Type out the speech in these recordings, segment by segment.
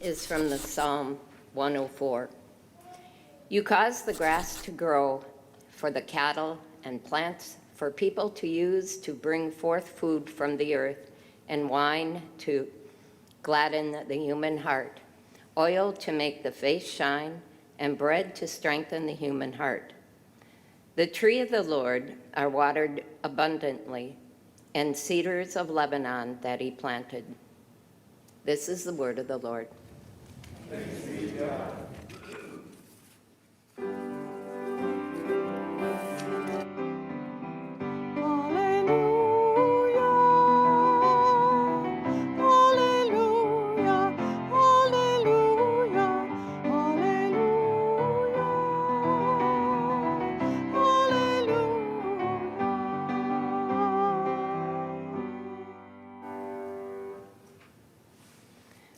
Is from the Psalm 104. You cause the grass to grow for the cattle and plants for people to use to bring forth food from the earth, and wine to gladden the human heart, oil to make the face shine, and bread to strengthen the human heart. The tree of the Lord are watered abundantly, and cedars of Lebanon that he planted. This is the word of the Lord. Thanks be to God.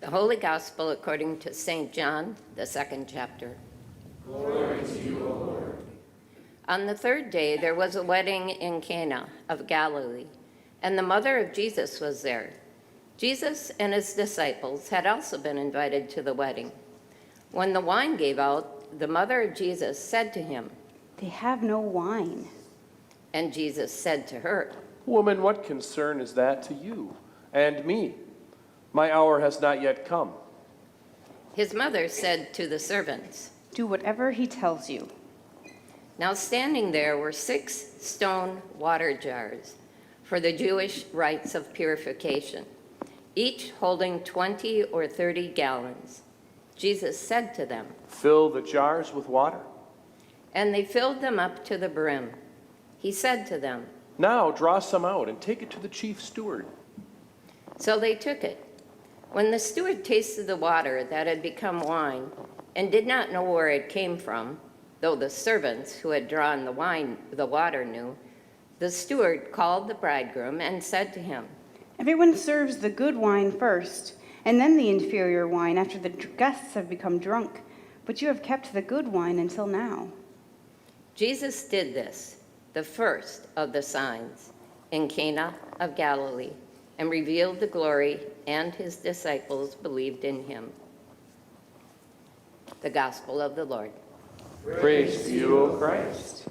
The Holy Gospel according to St. John, the second chapter. Glory to you, O Lord. On the third day, there was a wedding in Cana of Galilee, and the mother of Jesus was there. Jesus and his disciples had also been invited to the wedding. When the wine gave out, the mother of Jesus said to him, "They have no wine." And Jesus said to her, "Woman, what concern is that to you and me? My hour has not yet come." His mother said to the servants, "Do whatever he tells you." Now standing there were 6 stone water jars for the Jewish rites of purification, each holding 20 or 30 gallons. Jesus said to them, "Fill the jars with water." and they filled them up to the brim. He said to them, "Now draw some out and take it to the chief steward." So they took it. When the steward tasted the water that had become wine and did not know where it came from, though the servants who had drawn the water knew, the steward called the bridegroom and said to him, "Everyone serves the good wine first, and then the inferior wine after the guests have become drunk. But you have kept the good wine until now." Jesus did this, the first of the signs, in Cana of Galilee, and revealed the glory, and his disciples believed in him. The Gospel of the Lord. Praise to you, O Christ.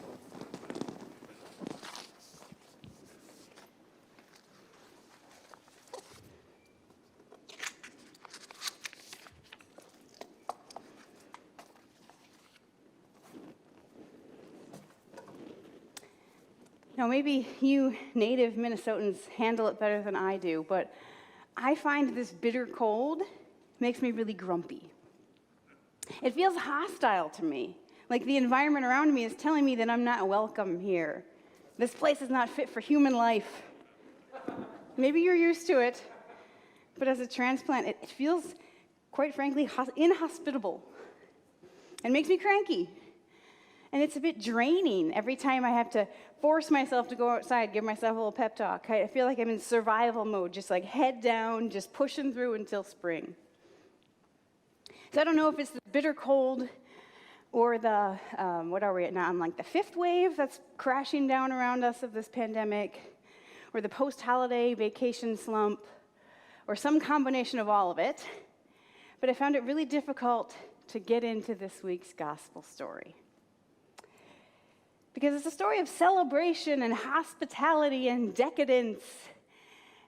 Now, maybe you native Minnesotans handle it better than I do, but I find this bitter cold makes me really grumpy. It feels hostile to me, like the environment around me is telling me that I'm not welcome here. This place is not fit for human life. Maybe you're used to it, but as a transplant, it feels, quite frankly, inhospitable and makes me cranky. And it's a bit draining every time I have to force myself to go outside, give myself a little pep talk. I feel like I'm in survival mode, just like head down, just pushing through until spring. So I don't know if it's the bitter cold or the, what are we at now? I'm like the 5th wave that's crashing down around us of this pandemic, or the post-holiday vacation slump, or some combination of all of it. But I found it really difficult to get into this week's gospel story, because it's a story of celebration and hospitality and decadence.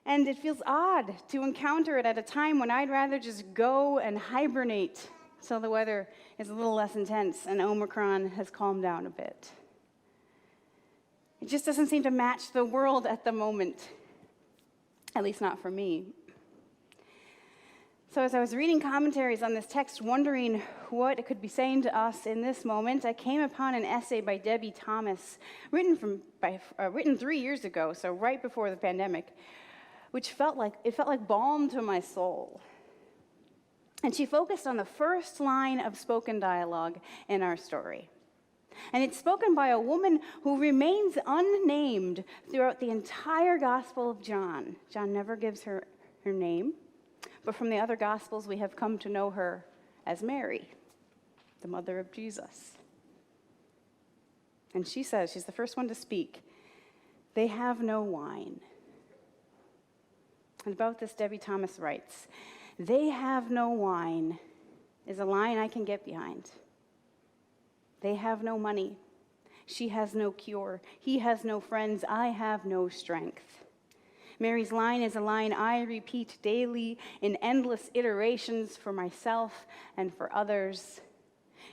And it feels odd to encounter it at a time when I'd rather just go and hibernate so the weather is a little less intense and Omicron has calmed down a bit. It just doesn't seem to match the world at the moment, at least not for me. So as I was reading commentaries on this text, wondering what it could be saying to us in this moment, I came upon an essay by Debbie Thomas, written 3 years ago, so right before the pandemic, which felt like balm to my soul. And she focused on the first line of spoken dialogue in our story. And it's spoken by a woman who remains unnamed throughout the entire Gospel of John. John never gives her name. But from the other Gospels, we have come to know her as Mary, the mother of Jesus. And she says, she's the first one to speak, "They have no wine." And about this, Debbie Thomas writes, They have no wine is a line I can get behind. They have no money. She has no cure. He has no friends. I have no strength. Mary's line is a line I repeat daily in endless iterations for myself and for others.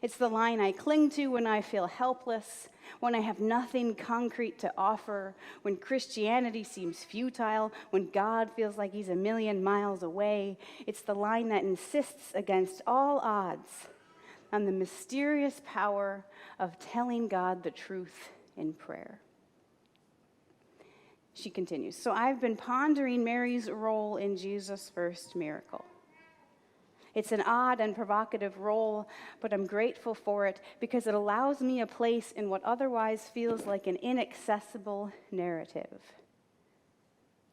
It's the line I cling to when I feel helpless, when I have nothing concrete to offer, when Christianity seems futile, when God feels like he's a million miles away. It's the line that insists against all odds on the mysterious power of telling God the truth in prayer. She continues, so I've been pondering Mary's role in Jesus' first miracle. It's an odd and provocative role, but I'm grateful for it because it allows me a place in what otherwise feels like an inaccessible narrative.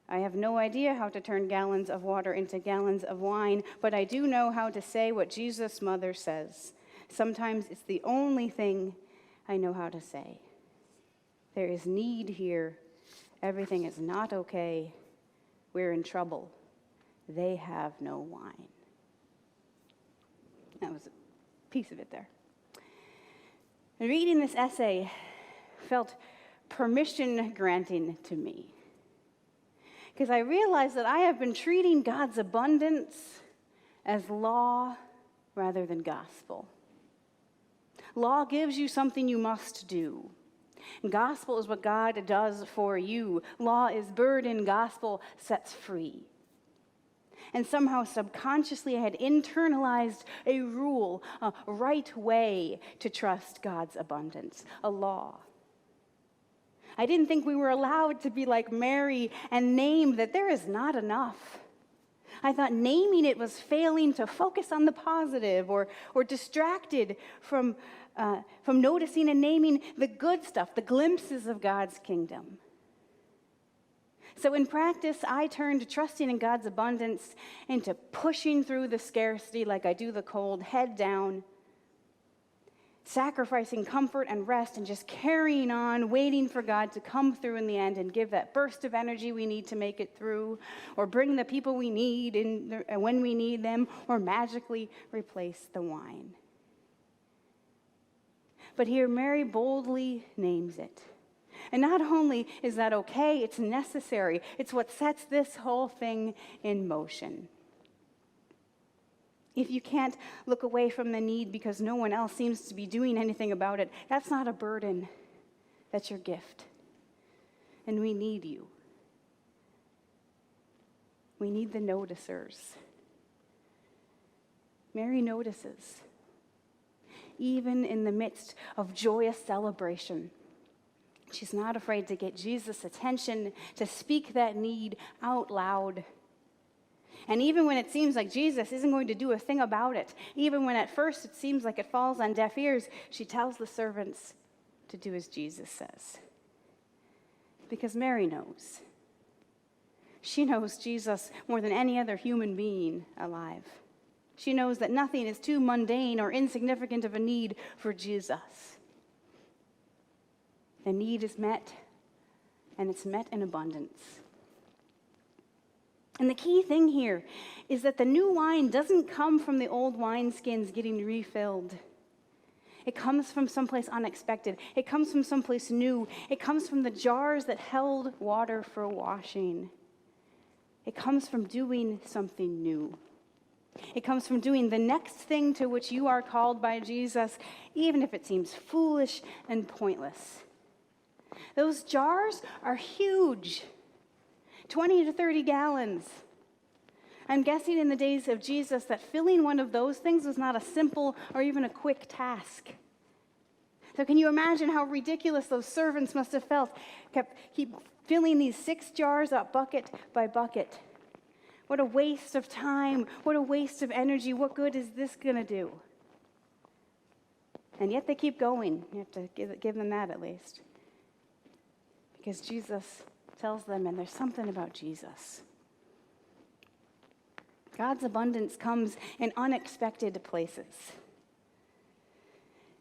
I have no idea how to turn gallons of water into gallons of wine, but I do know how to say what Jesus' mother says. Sometimes it's the only thing I know how to say. There is need here. Everything is not okay. We're in trouble. They have no wine. That was a piece of it there. And reading this essay felt permission granting to me, because I realized that I have been treating God's abundance as law rather than gospel. Law gives you something you must do. Gospel is what God does for you. Law is burden, gospel sets free. And somehow subconsciously I had internalized a rule, a right way to trust God's abundance, a law. I didn't think we were allowed to be like Mary and name that there is not enough. I thought naming it was failing to focus on the positive or distracted from noticing and naming the good stuff, the glimpses of God's kingdom. So in practice, I turned trusting in God's abundance into pushing through the scarcity like I do the cold, head down, sacrificing comfort and rest and just carrying on, waiting for God to come through in the end and give that burst of energy we need to make it through, or bring the people we need in when we need them, or magically replace the wine. But here Mary boldly names it. And not only is that okay, it's necessary. It's what sets this whole thing in motion. If you can't look away from the need because no one else seems to be doing anything about it, that's not a burden. That's your gift. And we need you. We need the noticers. Mary notices, even in the midst of joyous celebration. She's not afraid to get Jesus' attention, to speak that need out loud. And even when it seems like Jesus isn't going to do a thing about it, even when at first it seems like it falls on deaf ears, she tells the servants to do as Jesus says. Because Mary knows. She knows Jesus more than any other human being alive. She knows that nothing is too mundane or insignificant of a need for Jesus. The need is met, and it's met in abundance. And the key thing here is that the new wine doesn't come from the old wineskins getting refilled. It comes from someplace unexpected. It comes from someplace new. It comes from the jars that held water for washing. It comes from doing something new. It comes from doing the next thing to which you are called by Jesus, even if it seems foolish and pointless. Those jars are huge, 20 to 30 gallons. I'm guessing in the days of Jesus that filling one of those things was not a simple or even a quick task. So can you imagine how ridiculous those servants must have felt? Keep filling these 6 jars up bucket by bucket. What a waste of time. What a waste of energy. What good is this going to do? And yet they keep going. You have to give them that at least. Because Jesus tells them, and there's something about Jesus. God's abundance comes in unexpected places.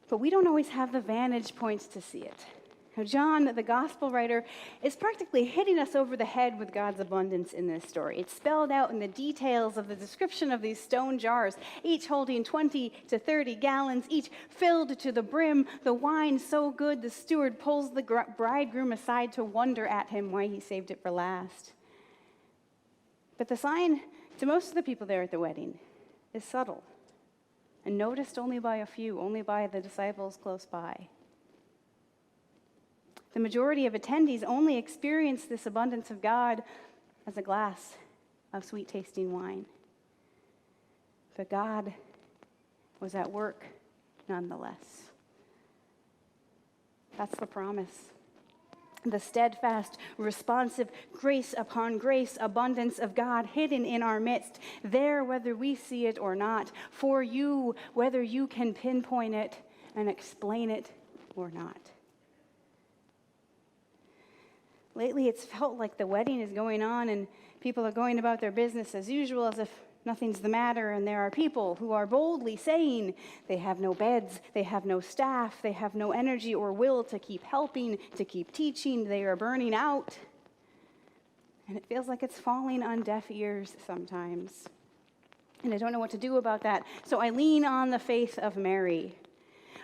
But we don't always have the vantage points to see it. Now, John, the gospel writer, is practically hitting us over the head with God's abundance in this story. It's spelled out in the details of the description of these stone jars, each holding 20 to 30 gallons, each filled to the brim, the wine so good the steward pulls the bridegroom aside to wonder at him why he saved it for last. But the sign to most of the people there at the wedding is subtle and noticed only by a few, only by the disciples close by. The majority of attendees only experience this abundance of God as a glass of sweet-tasting wine. But God was at work nonetheless. That's the promise. The steadfast, responsive, grace upon grace abundance of God hidden in our midst, there whether we see it or not, for you, whether you can pinpoint it and explain it or not. Lately, it's felt like the wedding is going on and people are going about their business as usual, as if nothing's the matter, and there are people who are boldly saying they have no beds, they have no staff, they have no energy or will to keep helping, to keep teaching, they are burning out. And it feels like it's falling on deaf ears sometimes. And I don't know what to do about that, so I lean on the faith of Mary.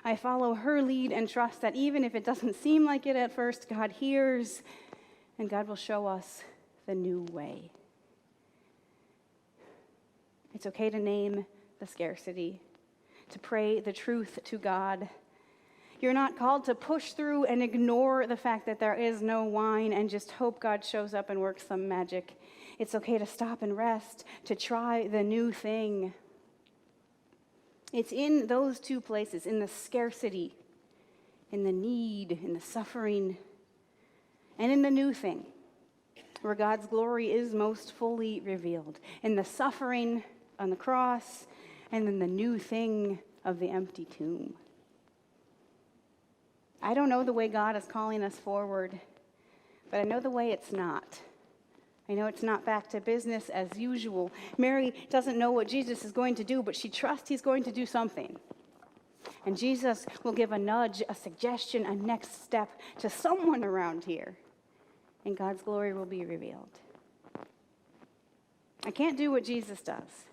I follow her lead and trust that even if it doesn't seem like it at first, God hears, and God will show us the new way. It's okay to name the scarcity, to pray the truth to God. You're not called to push through and ignore the fact that there is no wine and just hope God shows up and works some magic. It's okay to stop and rest, to try the new thing. It's in those two places, in the scarcity, in the need, in the suffering, and in the new thing, where God's glory is most fully revealed. In the suffering on the cross, and in the new thing of the empty tomb. I don't know the way God is calling us forward, but I know the way it's not. I know it's not back to business as usual. Mary doesn't know what Jesus is going to do, but she trusts he's going to do something. And Jesus will give a nudge, a suggestion, a next step to someone around here, and God's glory will be revealed. I can't do what Jesus does,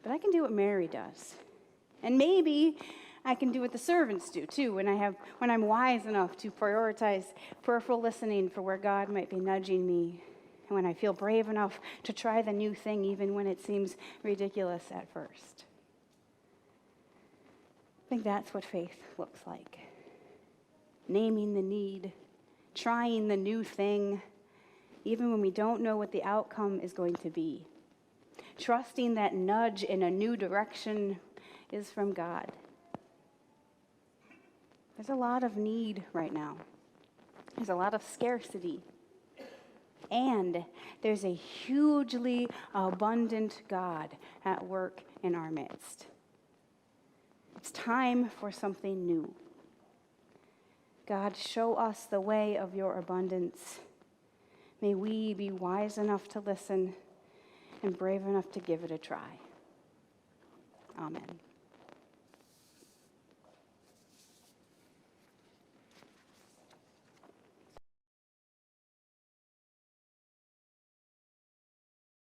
but I can do what Mary does. And maybe I can do what the servants do too, when I'm wise enough to prioritize prayerful listening for where God might be nudging me, and when I feel brave enough to try the new thing even when it seems ridiculous at first. I think that's what faith looks like. Naming the need, trying the new thing, even when we don't know what the outcome is going to be. Trusting that nudge in a new direction is from God. There's a lot of need right now. There's a lot of scarcity. And there's a hugely abundant God at work in our midst. It's time for something new. God, show us the way of your abundance. May we be wise enough to listen and brave enough to give it a try. Amen.